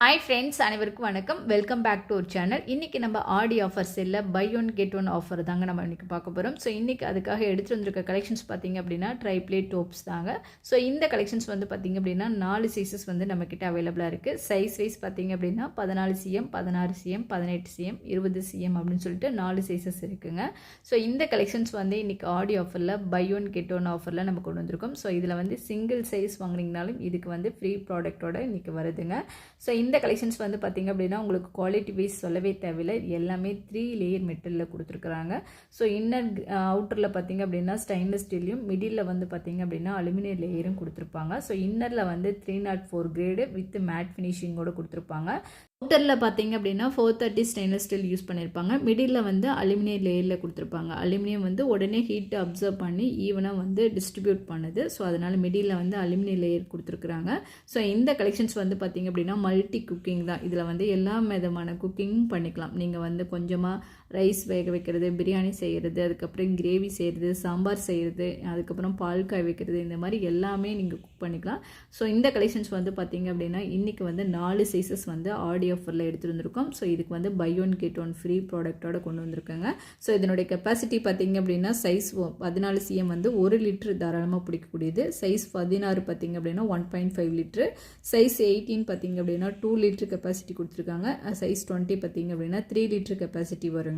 Hi friends, அனைவருக்கும் வணக்கம். Welcome back to ஒரு சேனல். இன்றைக்கி நம்ம ஆடி ஆஃபர் செல்ல buy one get one offer தாங்க நம்ம இன்றைக்கி பார்க்க போகிறோம். ஸோ இன்றைக்கி அதுக்காக எடுத்துகிட்டு வந்திருக்க கலெக்ஷன்ஸ் பார்த்திங்க அப்படின்னா ட்ரைப்ளேட் டோப்ஸ் தாங்க. ஸோ இந்த கலெக்ஷன்ஸ் வந்து பார்த்திங்க அப்படின்னா 4 சைஸஸ் வந்து நம்மக்கிட்ட அவைலபிளாக இருக்குது. சைஸ் வைஸ் பார்த்திங்க அப்படின்னா 14 cm, 16 cm, 18 cm, 20 cm அப்படின்னு சொல்லிட்டு 4 சைஸஸ் இருக்குங்க. ஸோ இந்த கலெக்ஷன்ஸ் வந்து இன்றைக்கி ஆடி ஆஃபரில் பை ஒன் கெட் ஒன் ஆஃபரில் நம்ம கொண்டு வந்திருக்கோம். ஸோ இதில் வந்து சிங்கிள் சைஸ் வாங்கினீங்கனாலும் இதுக்கு வந்து ஃப்ரீ ப்ராடக்டோட இன்றைக்கி வருதுங்க. ஸோ இந்த கலெக்ஷன்ஸ் வந்து பார்த்திங்க அப்படின்னா உங்களுக்கு குவாலிட்டி வைஸ் சொல்லவே தேவையில்லை. எல்லாமே 3 லேயர் மெட்டலில் கொடுத்துருக்குறாங்க. ஸோ இன்னர் அவுட்டரில் பார்த்திங்க அப்படின்னா ஸ்டெயின்லெஸ் ஸ்டீலையும், மிடில் வந்து பார்த்திங்க அப்படின்னா அலுமினியம் லேயரும் கொடுத்துருப்பாங்க. ஸோ இன்னரில் வந்து 304 கிரேடு வித் மேட் ஃபினிஷிங்கோடு கொடுத்துருப்பாங்க. அவுட்டரில் பார்த்திங்க அப்படின்னா 430 ஸ்டெயின்லெஸ் ஸ்டீல் யூஸ் பண்ணியிருப்பாங்க. மிடில் வந்து அலுமினியம் லேயரில் கொடுத்துருப்பாங்க. அலுமினியம் வந்து உடனே ஹீட்டை அப்சர்வ் பண்ணி ஈவனாக வந்து டிஸ்ட்ரிபியூட் பண்ணுது. ஸோ அதனால் மிடில் வந்து அலுமினியம் லேயர் கொடுத்துருக்குறாங்க. ஸோ இந்த கலெக்ஷன்ஸ் வந்து பார்த்திங்க அப்படின்னா மல்டி குக்கிங் தான். இதில் வந்து எல்லா விதமான குக்கிங்கும் பண்ணிக்கலாம். நீங்கள் வந்து கொஞ்சமாக ரைஸ் வேக வைக்கிறது, பிரியாணி செய்கிறது, அதுக்கப்புறம் கிரேவி செய்கிறது, சாம்பார் செய்கிறது, அதுக்கப்புறம் பால் காய் வைக்கிறது, இந்த மாதிரி எல்லாமே நீங்கள் குக் பண்ணிக்கலாம். ஸோ இந்த கலெக்ஷன்ஸ் வந்து பார்த்திங்க அப்படின்னா இன்றைக்கி வந்து 4 சைஸஸ் வந்து ஆடி ஆஃபரில் எடுத்துகிட்டு வந்திருக்கோம். ஸோ இதுக்கு வந்து buy one get one free ப்ராடக்டோட கொண்டு வந்திருக்காங்க. ஸோ இதனுடைய கெப்பாசிட்டி பார்த்திங்க அப்படின்னா சைஸ் 14 cm வந்து 1 லிட்டர் தாராளமாக பிடிக்கக்கூடியது. சைஸ் 16 பார்த்திங்க அப்படின்னா 1.5 லிட்டரு, சைஸ் 18 பார்த்திங்க அப்படின்னா 2 லிட்டர் கெப்பாசிட்டி கொடுத்துருக்காங்க. சைஸ் 20 பார்த்திங்க அப்படின்னா 3 லிட்டர் கெப்பாசிட்டி வருங்க.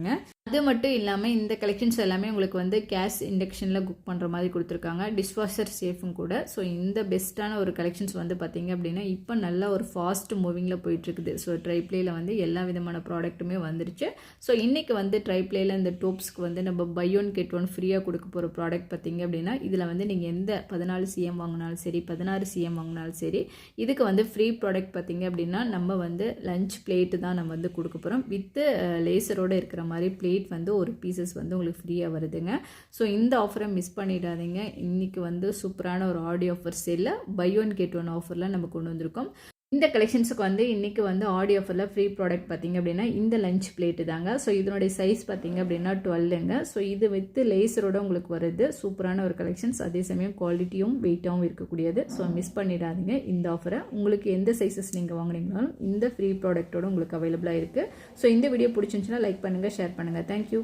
அது மட்டும் இல்லாமல் இந்த கலெக்ஷன்ஸ் எல்லாமே உங்களுக்கு வந்து கேஸ் இண்டக்ஷனில் குக் பண்ணுற மாதிரி கொடுத்துருக்காங்க. டிஷ்வாஷர் சேஃபும் கூட. ஸோ இந்த பெஸ்ட்டான ஒரு கலெக்ஷன்ஸ் வந்து பார்த்திங்க அப்படின்னா இப்போ நல்ல ஒரு ஃபாஸ்ட் மூவிங்கில் போயிட்டுருக்குது. ஸோ ட்ரைப்ளேயில் வந்து எல்லா விதமான ப்ராடக்ட்டுமே வந்துருச்சு. ஸோ இன்றைக்கி வந்து ட்ரைப்ளேயில் இந்த டோப்ஸ்க்கு வந்து நம்ம பை ஒன் கெட் ஒன் ஃப்ரீயாக கொடுக்க போகிற ப்ராடக்ட் பார்த்திங்க அப்படின்னா இதில் வந்து நீங்கள் எந்த 14 cm வாங்கினாலும் சரி, 16 cm வாங்கினாலும் சரி, இதுக்கு வந்து ஃப்ரீ ப்ராடக்ட் பார்த்திங்க அப்படின்னா நம்ம வந்து லஞ்ச் பிளேட்டு தான் நம்ம வந்து கொடுக்க போகிறோம். வித்து லேசரோடு இருக்கிற மாதிரி பிளேட் வந்து ஒரு பீசஸ் வந்து உங்களுக்கு ஃப்ரீயாக வருதுங்க. ஸோ இந்த ஆஃபரை மிஸ் பண்ணிடாதீங்க. இன்றைக்கி வந்து சூப்பரான ஒரு ஆடி ஆஃபர் சேலில் பை ஒன் கெட் ஒன் ஆஃபரில் நம்ம கொண்டு வந்திருக்கோம். இந்த கலெக்ஷன்ஸுக்கு வந்து இன்றைக்கி வந்து ஆடி ஆஃபரில் ஃப்ரீ ப்ராடக்ட் பார்த்திங்க அப்படின்னா இந்த லஞ்ச் பிளேட்டு தாங்க. ஸோ இதனுடைய சைஸ் பார்த்திங்க அப்படின்னா 12ங்க. ஸோ இது வித் லேசரோட உங்களுக்கு வருது. சூப்பரான ஒரு கலெக்ஷன்ஸ், அதே சமயம் குவாலிட்டியும் வெயிட்டாகவும் இருக்கக்கூடியது. ஸோ மிஸ் பண்ணிடாதீங்க இந்த ஆஃபரை. உங்களுக்கு எந்த சைஸஸ் நீங்கள் வாங்கினீங்கனாலும் இந்த ஃப்ரீ ப்ராடக்ட்டோட உங்களுக்கு அவைலபிளாக இருக்குது. ஸோ இந்த வீடியோ பிடிச்சிருந்துச்சுன்னா லைக் பண்ணுங்கள், ஷேர் பண்ணுங்கள். தேங்க்யூ.